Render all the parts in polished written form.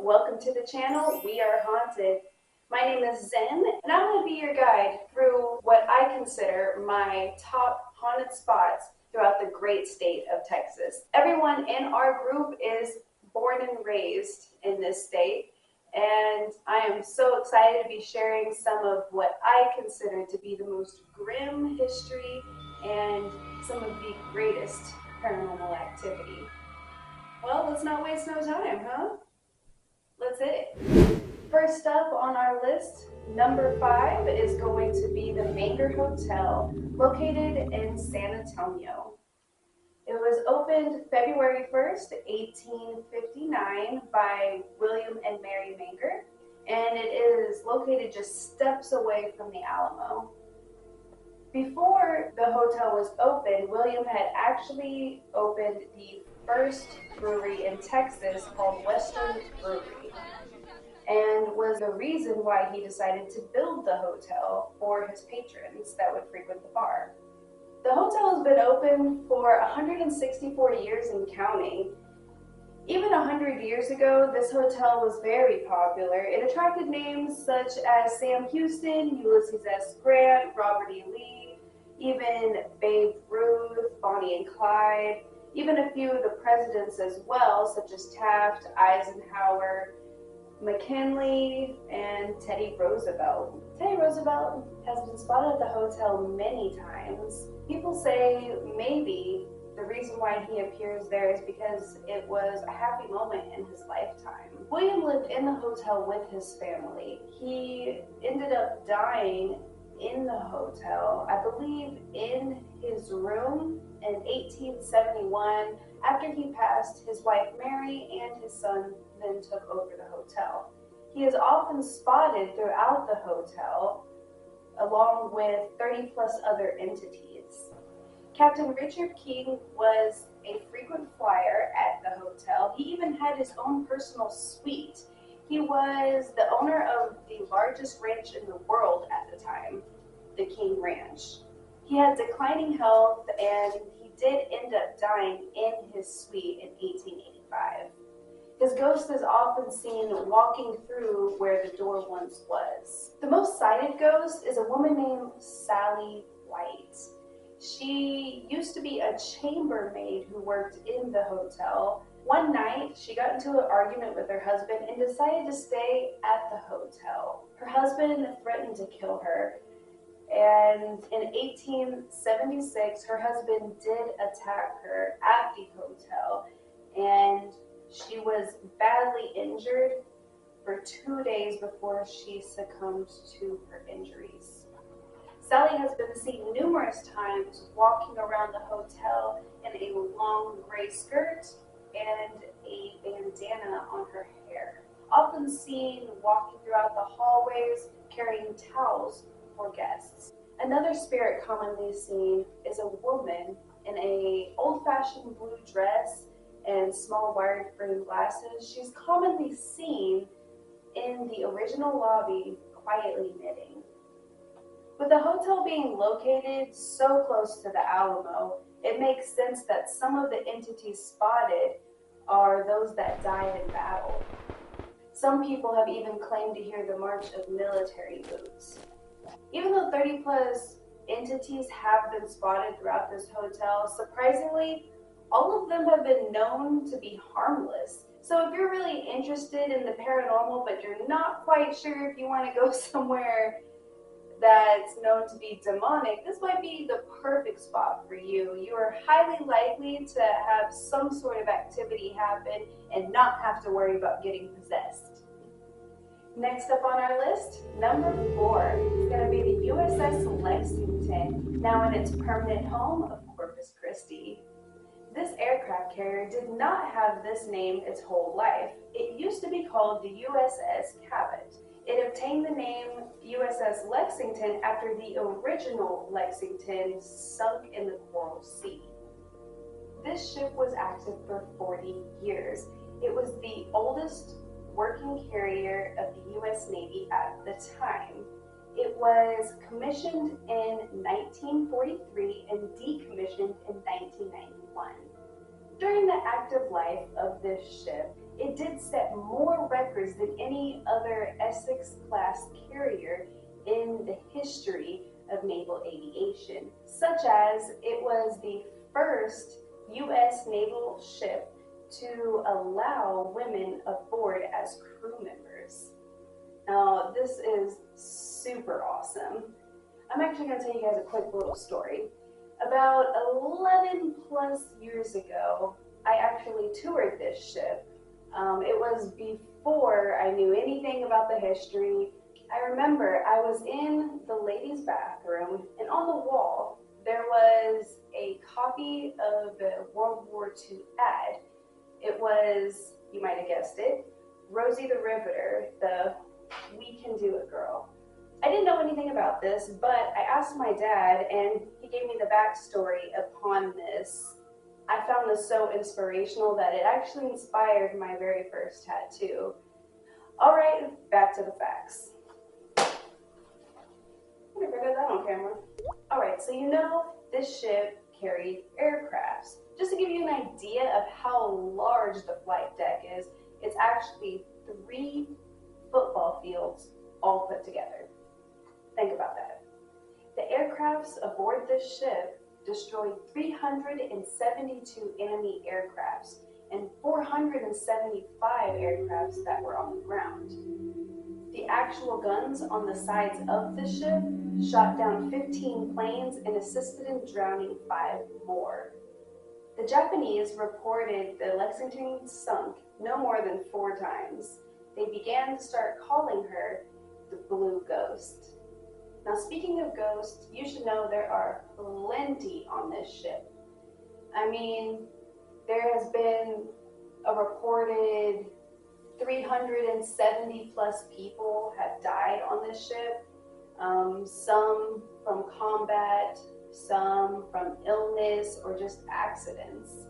welcome to the channel. We are haunted. My name is Zen, and I'm going to be your guide through what I consider my top haunted spots throughout the great state of Texas. Everyone in our group is born and raised in this state, and I am so excited to be sharing some of what I consider to be the most grim history and some of the greatest paranormal activity. Well, let's not waste no time, huh? Let's hit it. First up on our list, number 5 is going to be the Manger Hotel, located in San Antonio. It was opened February 1st, 1859 by William and Mary Manger, and it is located just steps away from the Alamo. Before the hotel was opened, William had actually opened the first brewery in Texas called Western Brewery, and was the reason why he decided to build the hotel for his patrons that would frequent the bar. The hotel has been open for 164 years and counting. Even 100 years ago, this hotel was very popular. It attracted names such as Sam Houston, Ulysses S. Grant, Robert E. Lee, even Babe Ruth, Bonnie and Clyde, even a few of the presidents as well, such as Taft, Eisenhower, McKinley, and Teddy Roosevelt. Teddy Roosevelt has been spotted at the hotel many times. People say maybe the reason why he appears there is because it was a happy moment in his lifetime. William lived in the hotel with his family. He ended up dying in the hotel, I believe in his room in 1871. After he passed, his wife Mary and his son then took over the hotel. He is often spotted throughout the hotel along with 30 plus other entities. Captain Richard King was a frequent flyer at the hotel. He even had his own personal suite. He was the owner of the largest ranch in the world at the time, the King Ranch. He had declining health, and he did end up dying in his suite in 1885. His ghost is often seen walking through where the door once was. The most cited ghost is a woman named Sally White. She used to be a chambermaid who worked in the hotel. One night, she got into an argument with her husband and decided to stay at the hotel. Her husband threatened to kill her, and in 1876, her husband did attack her at the hotel, and she was badly injured for 2 days before she succumbed to her injuries. Sally has been seen numerous times walking around the hotel in a long gray skirt and a bandana on her hair. Often seen walking throughout the hallways carrying towels for guests. Another spirit commonly seen is a woman in a old-fashioned blue dress and small wired frame glasses. She's commonly seen in the original lobby quietly knitting. With the hotel being located so close to the Alamo, it makes sense that some of the entities spotted are those that died in battle. Some people have even claimed to hear the march of military boots. Even though 30 plus entities have been spotted throughout this hotel, surprisingly, all of them have been known to be harmless. So if you're really interested in the paranormal, but you're not quite sure if you want to go somewhere that's known to be demonic, this might be the perfect spot for you. You are highly likely to have some sort of activity happen and not have to worry about getting possessed. Next up on our list, number 4 is going to be the USS Lexington, now in its permanent home of Corpus Christi. This aircraft carrier did not have this name its whole life. It used to be called the USS Cabot. It obtained the name USS Lexington after the original Lexington sunk in the Coral Sea. This ship was active for 40 years. It was the oldest working carrier of the U.S. Navy at the time. It was commissioned in 1943 and decommissioned in 1991. During the active life of this ship, it did set more records than any other Essex-class carrier in the history of naval aviation, such as it was the first U.S. naval ship to allow women aboard as crew members. Now, this is super awesome. I'm actually going to tell you guys a quick little story. About 11 plus years ago, I actually toured this ship. It was before I knew anything about the history. I remember I was in the ladies' bathroom, and on the wall there was a copy of the World War II ad. It was, you might have guessed it, Rosie the Riveter, the "We Can Do It" girl. I didn't know anything about this, but I asked my dad, and he gave me the backstory upon this. I found this so inspirational that it actually inspired my very first tattoo. Alright, back to the facts. I wonder if I got that on camera. Alright, so you know this ship carried aircrafts. Just to give you an idea of how large the flight deck is, it's actually 3 football fields all put together. Think about that. The aircrafts aboard this ship destroyed 372 enemy aircrafts and 475 aircrafts that were on the ground. The actual guns on the sides of the ship shot down 15 planes and assisted in drowning 5 more. The Japanese reported the Lexington sunk no more than 4 times. They began to start calling her the Blue Ghost. Now, speaking of ghosts, you should know there are plenty on this ship. I mean, there has been a reported 370 plus people have died on this ship. Some from combat, some from illness or just accidents.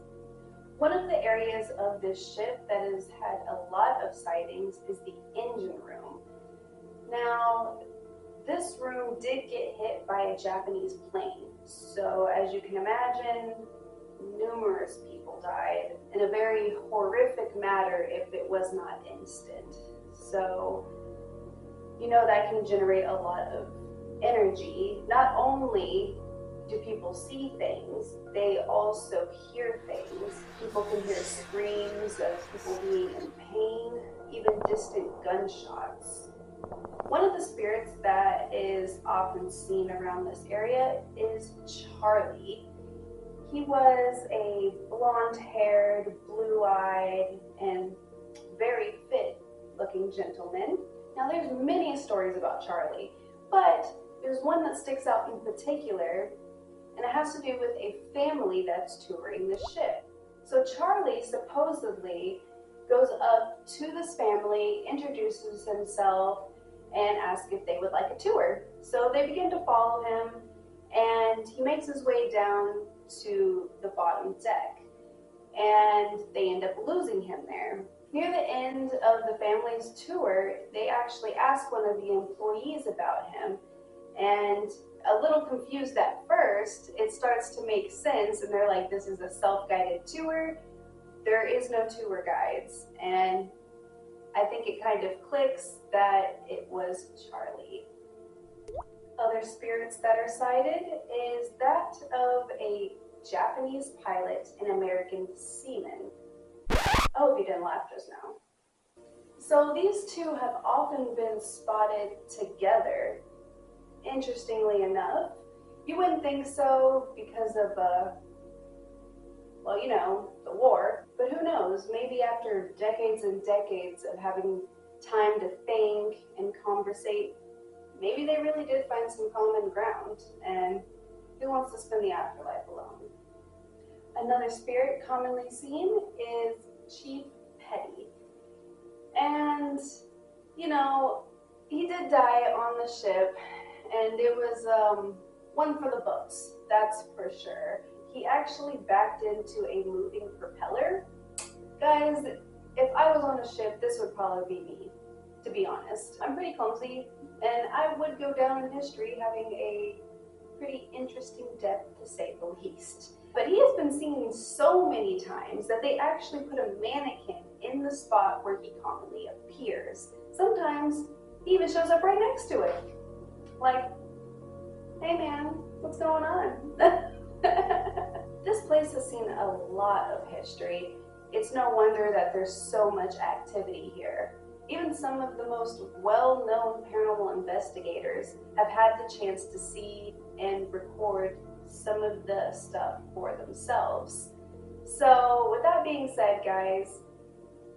One of the areas of this ship that has had a lot of sightings is the engine room. Now, this room did get hit by a Japanese plane, so as you can imagine, numerous people died in a very horrific manner if it was not instant. So, you know that can generate a lot of energy. Not only do people see things, they also hear things. People can hear screams of people being in pain, even distant gunshots. One of the spirits that is often seen around this area is Charlie. He was a blonde-haired, blue-eyed, and very fit-looking gentleman. Now, there's many stories about Charlie, but there's one that sticks out in particular, and it has to do with a family that's touring the ship. So Charlie supposedly goes up to this family, introduces himself, and asks if they would like a tour. So they begin to follow him, and he makes his way down to the bottom deck, and they end up losing him there. Near the end of the family's tour, they actually ask one of the employees about him, and a little confused at first, it starts to make sense, and they're like, this is a self-guided tour, there is no tour guides, and I think it kind of clicks that it was Charlie. Other spirits that are cited is that of a Japanese pilot and American seaman. I hope you didn't laugh just now. So these two have often been spotted together. Interestingly enough, you wouldn't think so because of, well, you know, the war, but who knows, maybe after decades and decades of having time to think and conversate, maybe they really did find some common ground, and who wants to spend the afterlife alone? Another spirit commonly seen is Chief Petty. And, you know, he did die on the ship, and it was one for the books, that's for sure. He actually backed into a moving propeller. Guys, if I was on a ship, this would probably be me, to be honest. I'm pretty clumsy, and I would go down in history having a pretty interesting death, to say the least. But he has been seen so many times that they actually put a mannequin in the spot where he commonly appears. Sometimes he even shows up right next to it. Like, hey man, what's going on? This place has seen a lot of history. It's no wonder that there's so much activity here. Even some of the most well-known paranormal investigators have had the chance to see and record some of the stuff for themselves. So with that being said, guys,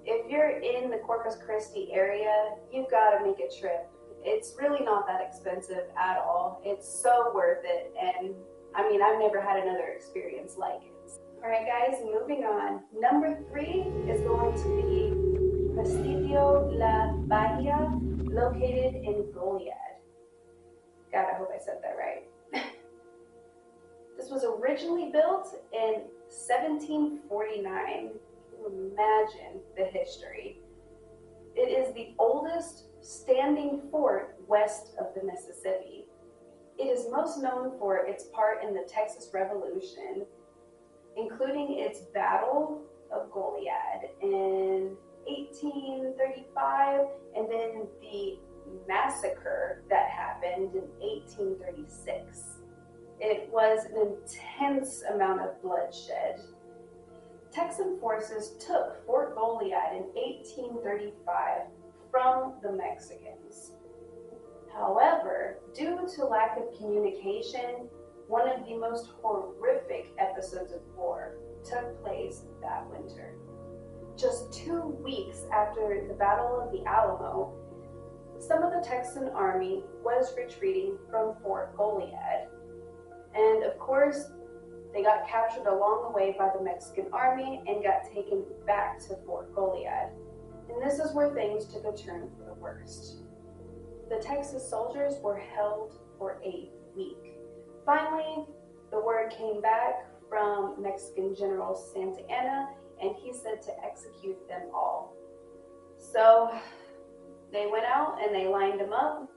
if you're in the Corpus Christi area, you've got to make a trip. It's really not that expensive at all. It's so worth it, and I mean, I've never had another experience like it. All right, guys, moving on. Number 3 is going to be Presidio La Bahia, located in Goliad. God, I hope I said that right. This was originally built in 1749. Imagine the history. It is the oldest standing fort west of the Mississippi. It is most known for its part in the Texas Revolution, including its Battle of Goliad in 1835, and then the massacre that happened in 1836. It was an intense amount of bloodshed. Texan forces took Fort Goliad in 1835 from the Mexicans. However, due to lack of communication, one of the most horrific episodes of war took place that winter. Just 2 weeks after the Battle of the Alamo, some of the Texan army was retreating from Fort Goliad. And of course, they got captured along the way by the Mexican army and got taken back to Fort Goliad. And this is where things took a turn for the worst. The Texas soldiers were held for a week. Finally, the word came back from Mexican General Santa Anna, and he said to execute them all. So they went out and they lined them up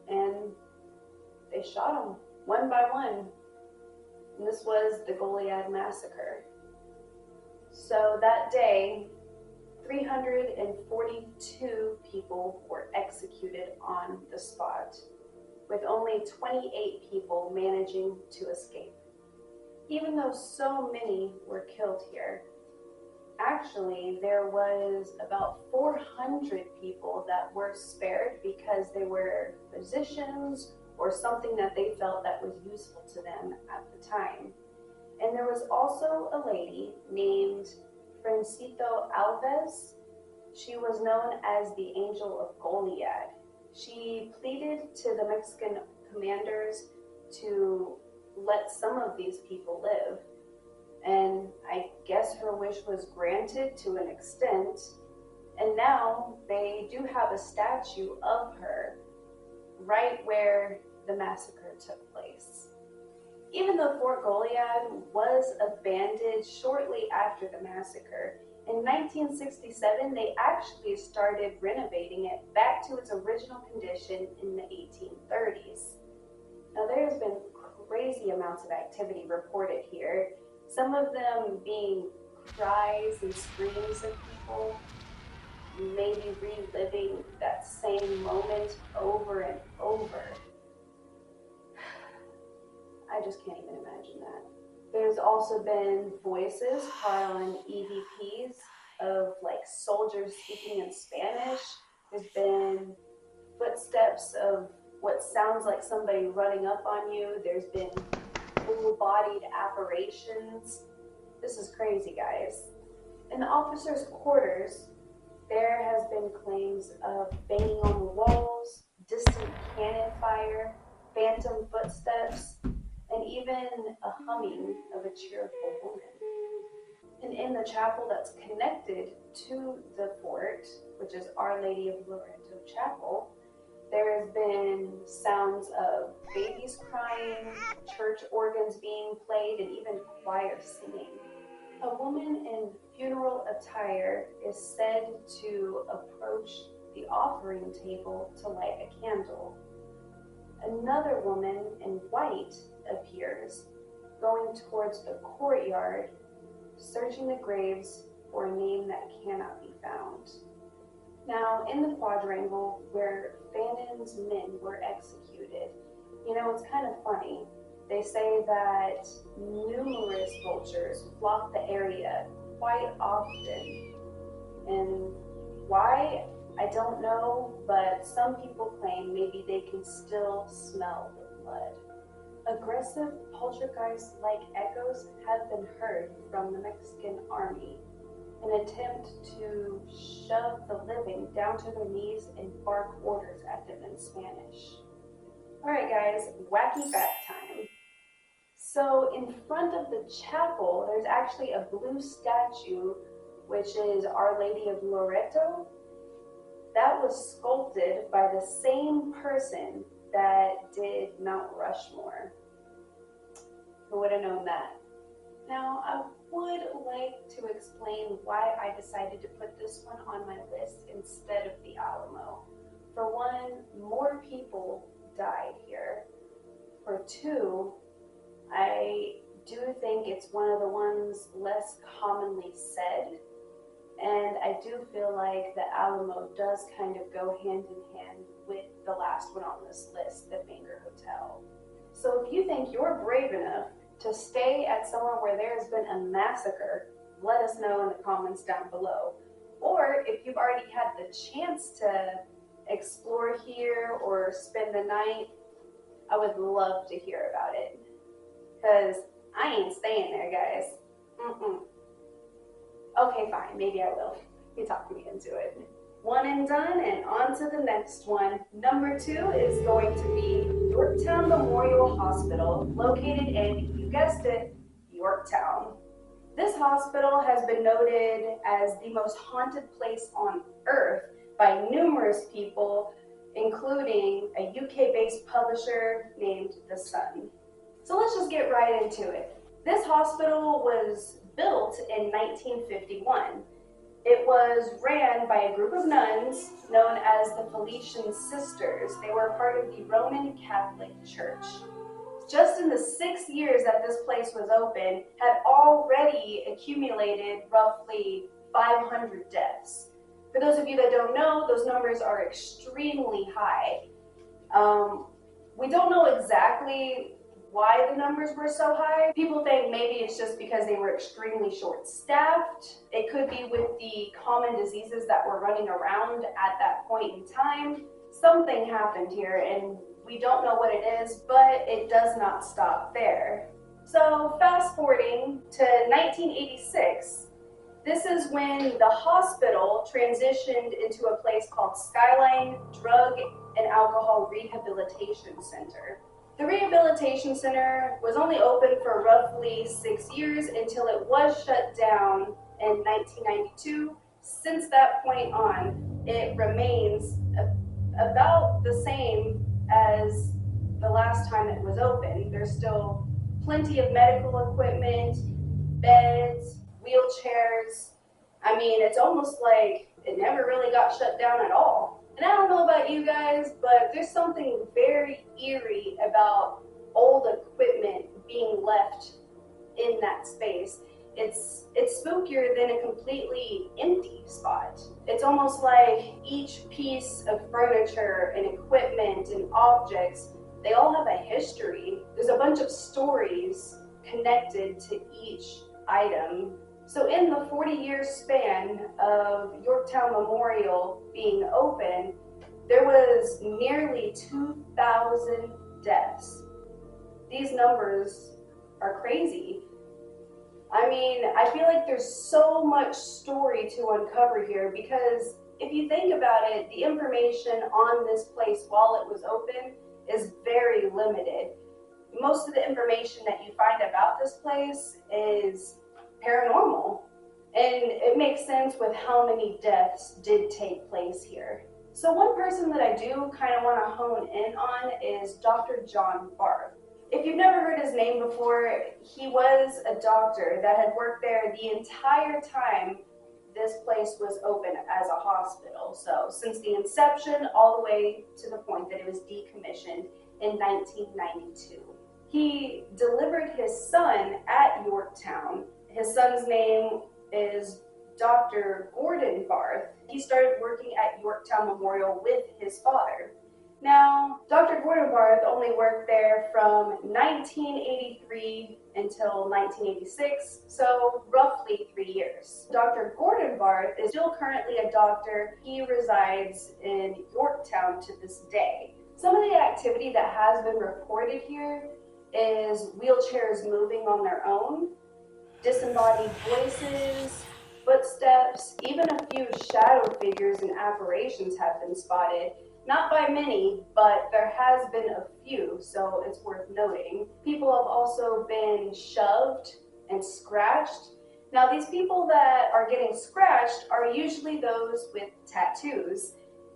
and they shot them one by one. And this was the Goliad massacre. So that day, 342 people were executed on the spot, with only 28 people managing to escape. Even though so many were killed here, actually there was about 400 people that were spared because they were physicians or something that they felt that was useful to them at the time. And there was also a lady named Francito Alves. She was known as the Angel of Goliad. She pleaded to the Mexican commanders to let some of these people live. And I guess her wish was granted to an extent. And now they do have a statue of her right where the massacre took place. Even though Fort Goliad was abandoned shortly after the massacre, in 1967 they actually started renovating it back to its original condition in the 1830s. Now there's been crazy amounts of activity reported here, some of them being cries and screams of people, maybe reliving that same moment over and over. I just can't even imagine that. There's also been voices on EVPs of like soldiers speaking in Spanish. There's been footsteps of what sounds like somebody running up on you. There's been full-bodied apparitions. This is crazy, guys. In the officers' quarters, there has been claims of banging on the walls, distant cannon fire, phantom footsteps, and even a humming of a cheerful woman. And in the chapel that's connected to the fort, which is Our Lady of Loreto Chapel, there has been sounds of babies crying, church organs being played, and even choir singing. A woman in funeral attire is said to approach the offering table to light a candle. Another woman in white appears, going towards the courtyard, searching the graves for a name that cannot be found. Now, in the quadrangle where Fannon's men were executed, it's kind of funny. They say that numerous vultures flock the area quite often. And why? I don't know, but some people claim maybe they can still smell the blood. Aggressive poltergeist-like echoes have been heard from the Mexican army, an attempt to shove the living down to their knees and bark orders at them in Spanish. Alright guys, wacky fact time. So in front of the chapel, there's actually a blue statue, which is Our Lady of Loreto. That was sculpted by the same person that did Mount Rushmore. Who would have known that? Now, I would like to explain why I decided to put this one on my list instead of the Alamo. For one, more people died here. For two, I do think it's one of the ones less commonly said, and I do feel like the Alamo does kind of go hand in hand with the last one on this list, the Finger Hotel. So if you think you're brave enough to stay at somewhere where there has been a massacre, let us know in the comments down below. Or if you've already had the chance to explore here or spend the night, I would love to hear about it. Because I ain't staying there, guys. Okay, fine, maybe I will. You talked me into it. One and done, and on to the next one. Number 2 is going to be Yorktown Memorial Hospital, located in, you guessed it, Yorktown. This hospital has been noted as the most haunted place on Earth by numerous people, including a UK-based publisher named The Sun. So let's just get right into it. This hospital was built in 1951. It was ran by a group of nuns known as the Felician Sisters. They were part of the Roman Catholic Church. Just in the 6 years that this place was open, had already accumulated roughly 500 deaths. For those of you that don't know, those numbers are extremely high. We don't know exactly why the numbers were so high. People think maybe it's just because they were extremely short-staffed. It could be with the common diseases that were running around at that point in time. Something happened here and we don't know what it is, but it does not stop there. So fast forwarding to 1986, this is when the hospital transitioned into a place called Skyline Drug and Alcohol Rehabilitation Center. The rehabilitation center was only open for roughly 6 years until it was shut down in 1992. Since that point on, it remains about the same as the last time it was open. There's still plenty of medical equipment, beds, wheelchairs. I mean, it's almost like it never really got shut down at all. And I don't know about you guys, but there's something very eerie about old equipment being left in that space. It's spookier than a completely empty spot. It's almost like each piece of furniture and equipment and objects, they all have a history. There's a bunch of stories connected to each item. So in the 40-year span of Yorktown Memorial being open, there was nearly 2,000 deaths. These numbers are crazy. I mean, I feel like there's so much story to uncover here because if you think about it, the information on this place while it was open is very limited. Most of the information that you find about this place is paranormal. And it makes sense with how many deaths did take place here. So one person that I do kind of want to hone in on is Dr. John Barth. If you've never heard his name before, he was a doctor that had worked there the entire time this place was open as a hospital. So since the inception all the way to the point that it was decommissioned in 1992. He delivered his son at Yorktown. His son's name is Dr. Gordon Barth. He started working at Yorktown Memorial with his father. Now, Dr. Gordon Barth only worked there from 1983 until 1986, so roughly 3 years. Dr. Gordon Barth is still currently a doctor. He resides in Yorktown to this day. Some of the activity that has been reported here is wheelchairs moving on their own, disembodied voices, footsteps, even a few shadow figures and apparitions have been spotted. Not by many, but there has been a few, so it's worth noting. People have also been shoved and scratched. Now, these people that are getting scratched are usually those with tattoos,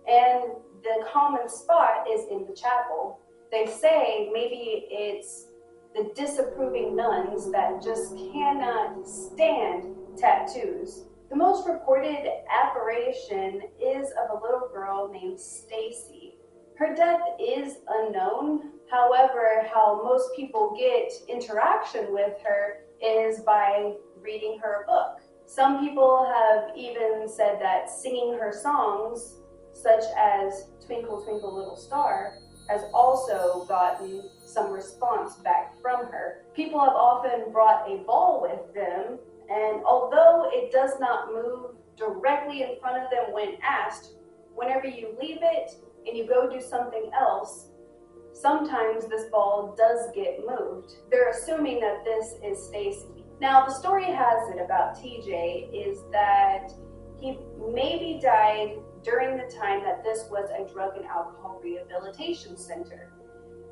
and the common spot is in the chapel. They say maybe it's the disapproving nuns that just cannot stand tattoos. The most reported apparition is of a little girl named Stacy. Her death is unknown. However, how most people get interaction with her is by reading her book. Some people have even said that singing her songs, such as Twinkle, Twinkle, Little Star, has also gotten some response back from her. People have often brought a ball with them, and although it does not move directly in front of them when asked, whenever you leave it and you go do something else, sometimes this ball does get moved. They're assuming that this is Stacy. Now, the story has it about TJ is that he maybe died during the time that this was a drug and alcohol rehabilitation center.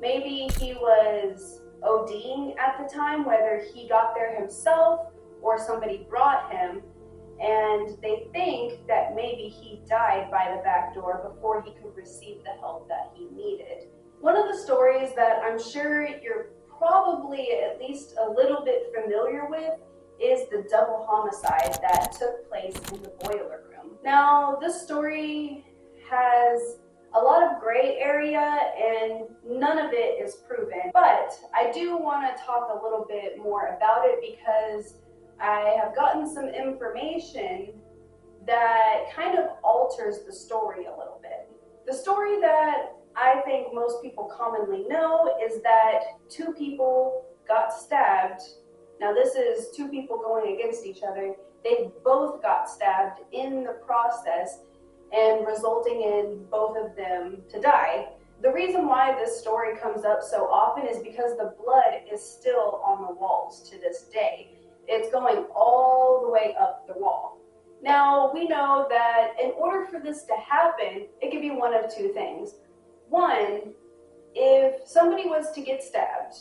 Maybe he was ODing at the time, whether he got there himself or somebody brought him, and they think that maybe he died by the back door before he could receive the help that he needed. One of the stories that I'm sure you're probably at least a little bit familiar with is the double homicide that took place in the boiler room. Now, this story has a lot of gray area and none of it is proven, but I do want to talk a little bit more about it because I have gotten some information that kind of alters the story a little bit. The story that I think most people commonly know is that two people got stabbed. Now, this is two people going against each other. They both got stabbed in the process and resulting in both of them to die. The reason why this story comes up so often is because the blood is still on the walls to this day. It's going all the way up the wall. Now, we know that in order for this to happen, it could be one of two things. One, if somebody was to get stabbed,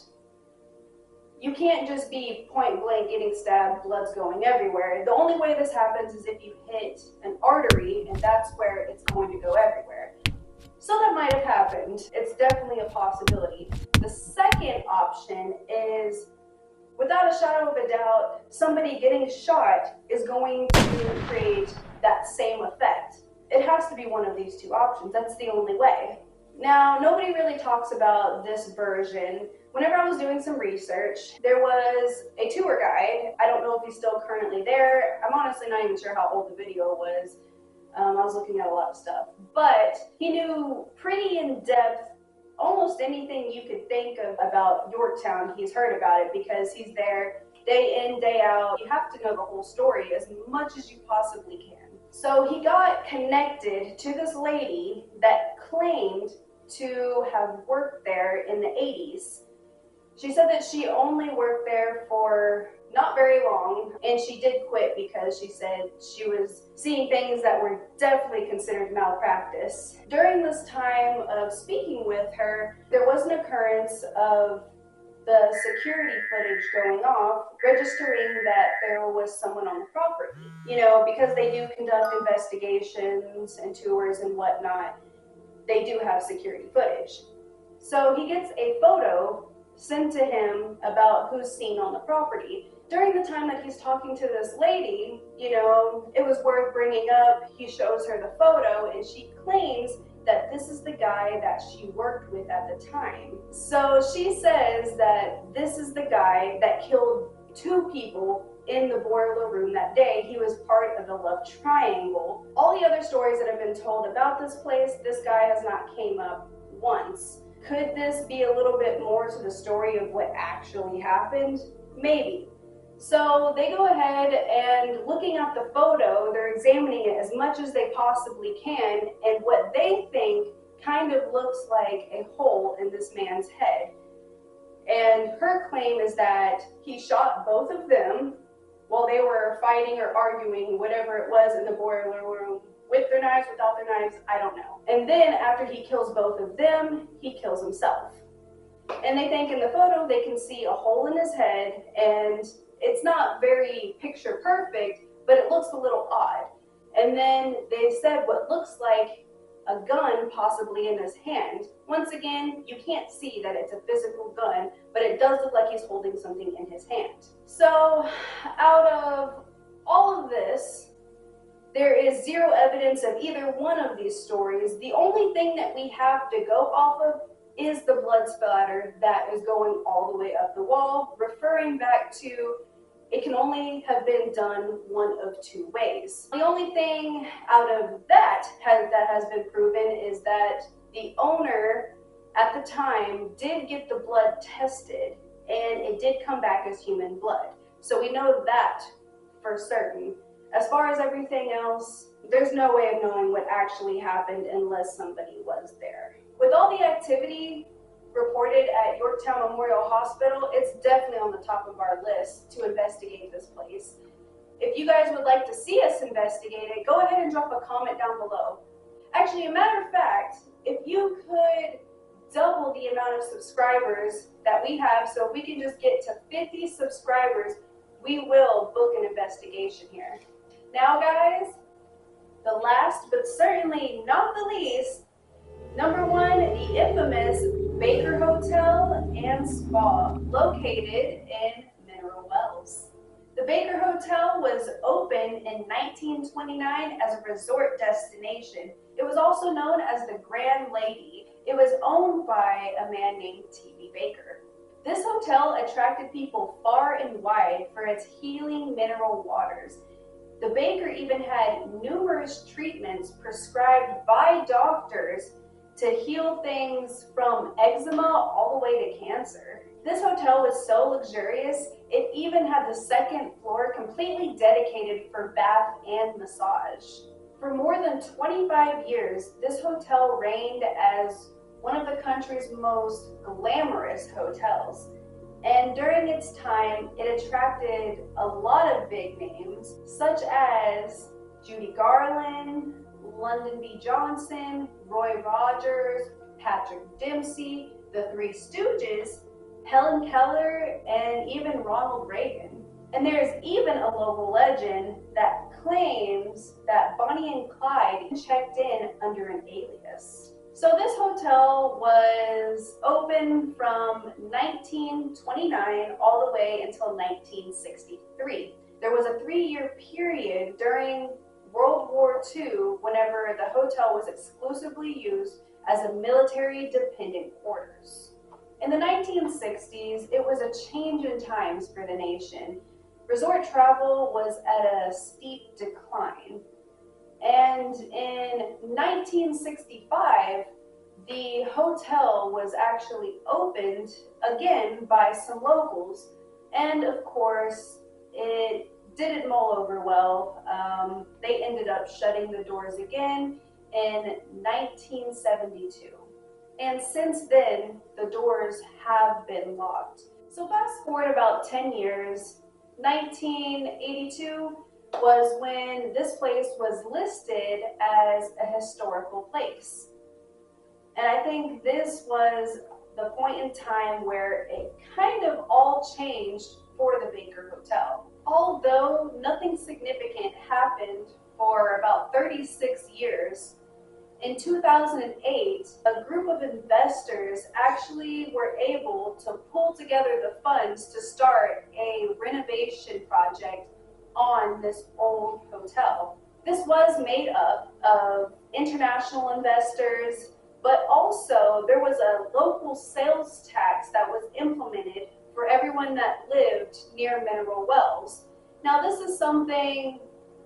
you can't just be point blank getting stabbed, blood's going everywhere. The only way this happens is if you hit an artery, and that's where it's going to go everywhere. So that might have happened. It's definitely a possibility. The second option is, without a shadow of a doubt, somebody getting shot is going to create that same effect. It has to be one of these two options. That's the only way. Now, nobody really talks about this version. Whenever I was doing some research, there was a tour guide. I don't know if he's still currently there. I'm honestly not even sure how old the video was. I was looking at a lot of stuff. But he knew pretty in depth almost anything you could think of about Yorktown. He's heard about it because he's there day in, day out. You have to know the whole story as much as you possibly can. So he got connected to this lady that claimed to have worked there in the 80s. She said that she only worked there for not very long, and she did quit because she said she was seeing things that were definitely considered malpractice. During this time of speaking with her, there was an occurrence of the security footage going off, registering that there was someone on the property. You know, because they do conduct investigations and tours and whatnot, they do have security footage. So he gets a photo sent to him about who's seen on the property. During the time that he's talking to this lady, you know, it was worth bringing up. He shows her the photo and she claims that this is the guy that she worked with at the time. So she says that this is the guy that killed 2 people in the boiler room that day. He was part of the love triangle. All the other stories that have been told about this place, this guy has not came up once. Could this be a little bit more to the story of what actually happened? Maybe. So they go ahead and looking at the photo, they're examining it as much as they possibly can, and what they think kind of looks like a hole in this man's head. And her claim is that he shot both of them while they were fighting or arguing, whatever it was, in the boiler room, with their knives, without their knives, I don't know. And then after he kills both of them, he kills himself. And they think in the photo they can see a hole in his head, and it's not very picture perfect, but it looks a little odd. And then they said what looks like a gun possibly in his hand. Once again, you can't see that it's a physical gun, but it does look like he's holding something in his hand. So out of all of this, there is zero evidence of either one of these stories. The only thing that we have to go off of is the blood splatter that is going all the way up the wall, referring back to it can only have been done one of 2 ways. The only thing out of that has been proven is that the owner at the time did get the blood tested, and it did come back as human blood. So we know that for certain. As far as everything else, there's no way of knowing what actually happened unless somebody was there. With all the activity reported at Yorktown Memorial Hospital, it's definitely on the top of our list to investigate this place. If you guys would like to see us investigate it, go ahead and drop a comment down below. Actually, a matter of fact, if you could double the amount of subscribers that we have, so if we can just get to 50 subscribers, we will book an investigation here. Now guys, the last but certainly not the least, number 1, the infamous Baker Hotel and Spa, located in Mineral Wells. The Baker Hotel was opened in 1929 as a resort destination. It was also known as the Grand Lady. It was owned by a man named T.B. Baker. This hotel attracted people far and wide for its healing mineral waters. The Baker even had numerous treatments prescribed by doctors to heal things from eczema all the way to cancer. This hotel was so luxurious, it even had the 2nd floor completely dedicated for bath and massage. For more than 25 years, this hotel reigned as one of the country's most glamorous hotels. And during its time, it attracted a lot of big names, such as Judy Garland, Lyndon B. Johnson, Roy Rogers, Patrick Dempsey, the Three Stooges, Helen Keller, and even Ronald Reagan. And there's even a local legend that claims that Bonnie and Clyde checked in under an alias. So this hotel was open from 1929 all the way until 1963. There was a 3-year period during World War II whenever the hotel was exclusively used as a military dependent quarters. In the 1960s, it was a change in times for the nation. Resort travel was at a steep decline. And in 1965, the hotel was actually opened again by some locals. And of course, it didn't mull over well. They ended up shutting the doors again in 1972. And since then, the doors have been locked. So fast forward about 10 years, 1982 was when this place was listed as a historical place. And I think this was the point in time where it kind of all changed for the Baker Hotel. Although nothing significant happened for about 36 years, in 2008, a group of investors actually were able to pull together the funds to start a renovation project on this old hotel. This was made up of international investors, but also there was a local sales tax that was implemented for everyone that lived near mineral wells. Now, this is something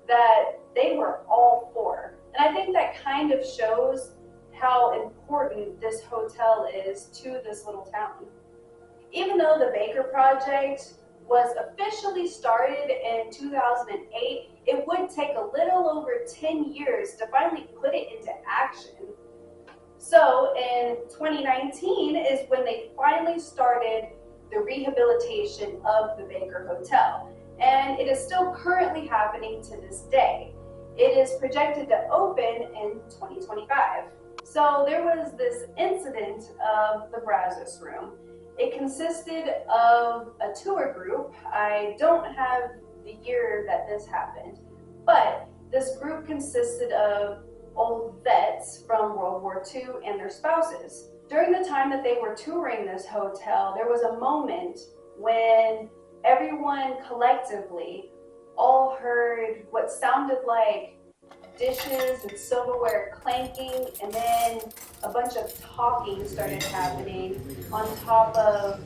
that they were all for, and I think that kind of shows how important this hotel is to this little town. Even though the Baker Project was officially started in 2008, it would take a little over 10 years to finally put it into action. So in 2019 is when they finally started the rehabilitation of the Baker Hotel, and it is still currently happening to this day. It is projected to open in 2025. So there was this incident of the Brazos Room. It consisted of a tour group. I don't have the year that this happened, but this group consisted of old vets from World War II and their spouses. During the time that they were touring this hotel, there was a moment when everyone collectively all heard what sounded like dishes and silverware clanking, and then a bunch of talking started happening on top of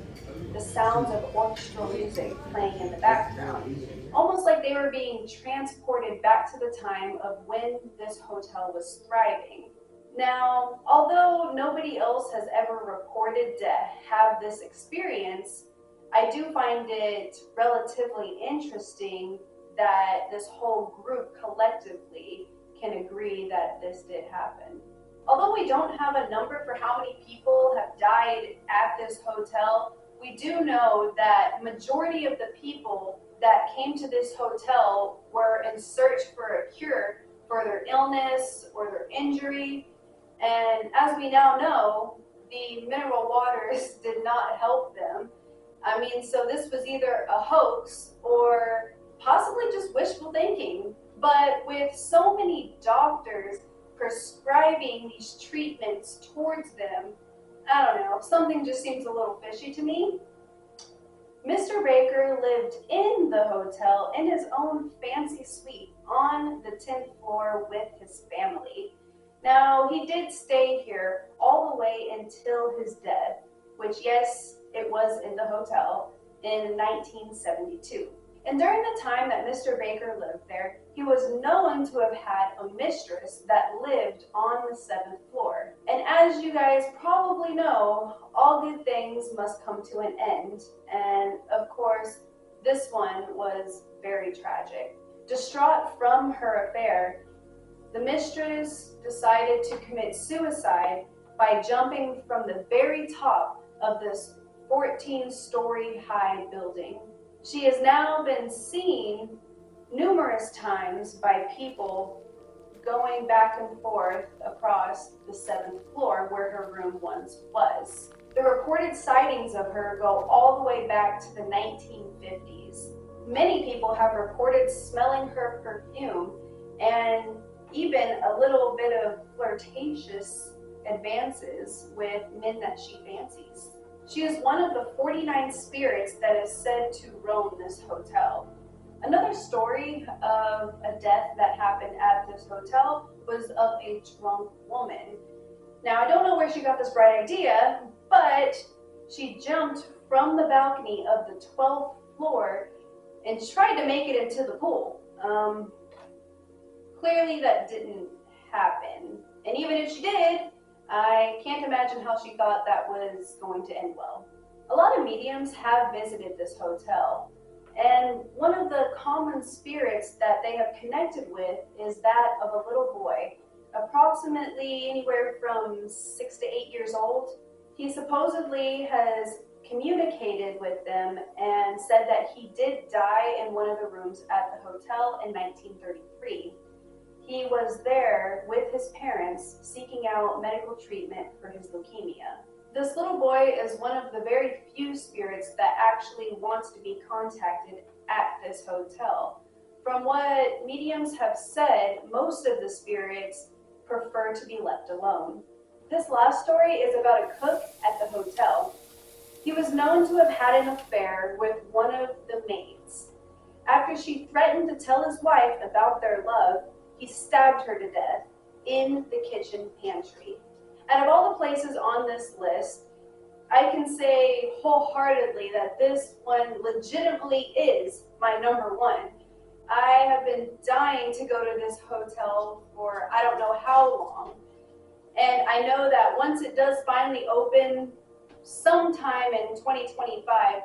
the sounds of orchestral music playing in the background. Almost like they were being transported back to the time of when this hotel was thriving. Now, although nobody else has ever reported to have this experience, I do find it relatively interesting that this whole group collectively can agree that this did happen. Although we don't have a number for how many people have died at this hotel, we do know that majority of the people that came to this hotel were in search for a cure for their illness or their injury. And as we now know, the mineral waters did not help them. I mean, so this was either a hoax or possibly just wishful thinking. But with so many doctors prescribing these treatments towards them, I don't know, something just seems a little fishy to me. Mr. Baker lived in the hotel in his own fancy suite on the 10th floor with his family. Now, he did stay here all the way until his death, which, yes, it was in the hotel in 1972. And during the time that Mr. Baker lived there, he was known to have had a mistress that lived on the 7th floor. And as you guys probably know, all good things must come to an end. And of course, this one was very tragic. Distraught from her affair, the mistress decided to commit suicide by jumping from the very top of this 14-story high building. She has now been seen numerous times by people going back and forth across the 7th floor where her room once was. The reported sightings of her go all the way back to the 1950s. Many people have reported smelling her perfume and even a little bit of flirtatious advances with men that she fancies. She is one of the 49 spirits that is said to roam this hotel. Another story of a death that happened at this hotel was of a drunk woman. Now, I don't know where she got this bright idea, but she jumped from the balcony of the 12th floor and tried to make it into the pool. Clearly that didn't happen. And even if she did, I can't imagine how she thought that was going to end well. A lot of mediums have visited this hotel, and one of the common spirits that they have connected with is that of a little boy, approximately anywhere from 6 to 8 years old. He supposedly has communicated with them and said that he did die in one of the rooms at the hotel in 1933. He was there with his parents seeking out medical treatment for his leukemia. This little boy is one of the very few spirits that actually wants to be contacted at this hotel. From what mediums have said, most of the spirits prefer to be left alone. This last story is about a cook at the hotel. He was known to have had an affair with one of the maids. After she threatened to tell his wife about their love, he stabbed her to death. in the kitchen pantry. Out of all the places on this list, I can say wholeheartedly that this one legitimately is my number one. I have been dying to go to this hotel for I don't know how long. And I know that once it does finally open sometime in 2025,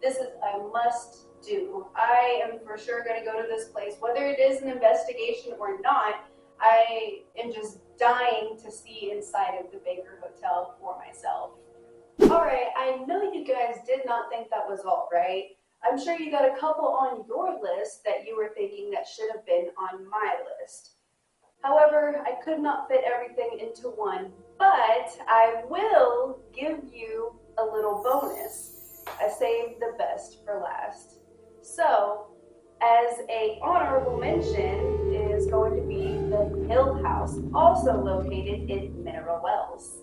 this is a must do. I am for sure going to go to this place, whether it is an investigation or not. I am just dying to see inside of the Baker Hotel for myself. Alright, I know you guys did not think that was all, right? I'm sure you got a couple on your list that you were thinking that should have been on my list. However, I could not fit everything into one, but I will give you a little bonus. I saved the best for last. So, as a honorable mention is going to be the Hill House, also located in Mineral Wells.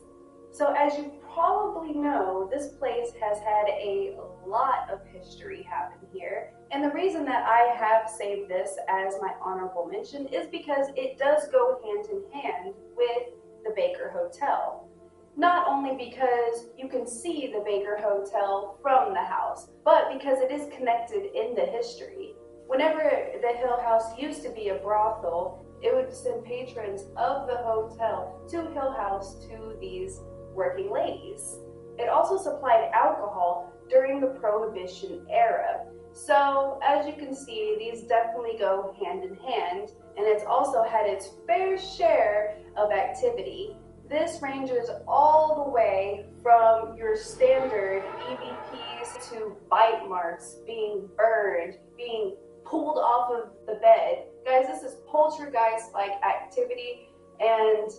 So as you probably know, this place has had a lot of history happen here. And the reason that I have saved this as my honorable mention is because it does go hand in hand with the Baker Hotel. Not only because you can see the Baker Hotel from the house, but because it is connected in the history. Whenever the Hill House used to be a brothel, it would send patrons of the hotel to Hill House to these working ladies. It also supplied alcohol during the Prohibition era. So as you can see, these definitely go hand in hand, and it's also had its fair share of activity. This ranges all the way from your standard EVPs to bite marks, being burned, being pulled off of the bed. Guys, this is poltergeist-like activity, and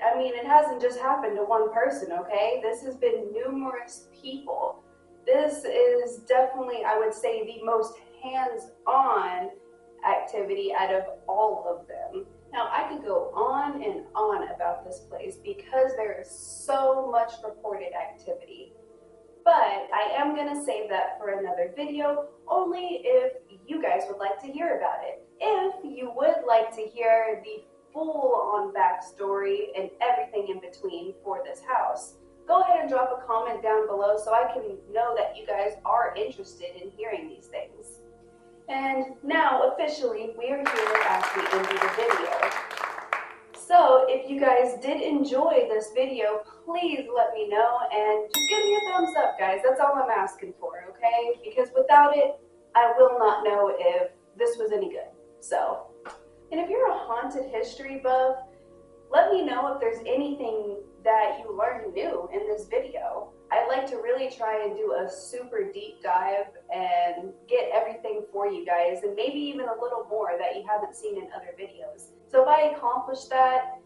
I mean, it hasn't just happened to one person, okay? This has been numerous people. This is definitely, I would say, the most hands-on activity out of all of them. Now, I could go on and on about this place because there is so much reported activity. But I am going to save that for another video, only if you guys would like to hear about it. If you would like to hear the full-on backstory and everything in between for this house, go ahead and drop a comment down below so I can know that you guys are interested in hearing these things. And now, officially, we are here at the end of the video. So, if you guys did enjoy this video, please let me know and just give me a thumbs up, guys. That's all I'm asking for, okay? Because without it, I will not know if this was any good. So, and if you're a haunted history buff, let me know if there's anything that you learned new in this video. I'd like to really try and do a super deep dive and get everything for you guys, and maybe even a little more that you haven't seen in other videos. So if I accomplish that,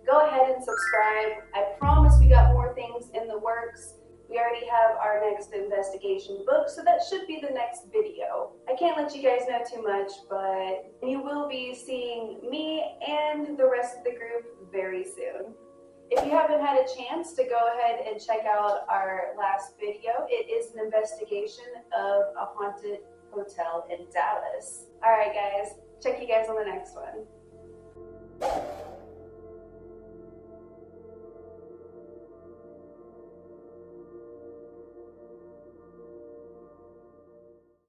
go ahead and subscribe. I promise we got more things in the works. We already have our next investigation book, so that should be the next video. I can't let you guys know too much, but you will be seeing me and the rest of the group very soon. If you haven't had a chance to go ahead and check out our last video, it is an investigation of a haunted hotel in Dallas. Alright guys, check you guys on the next one.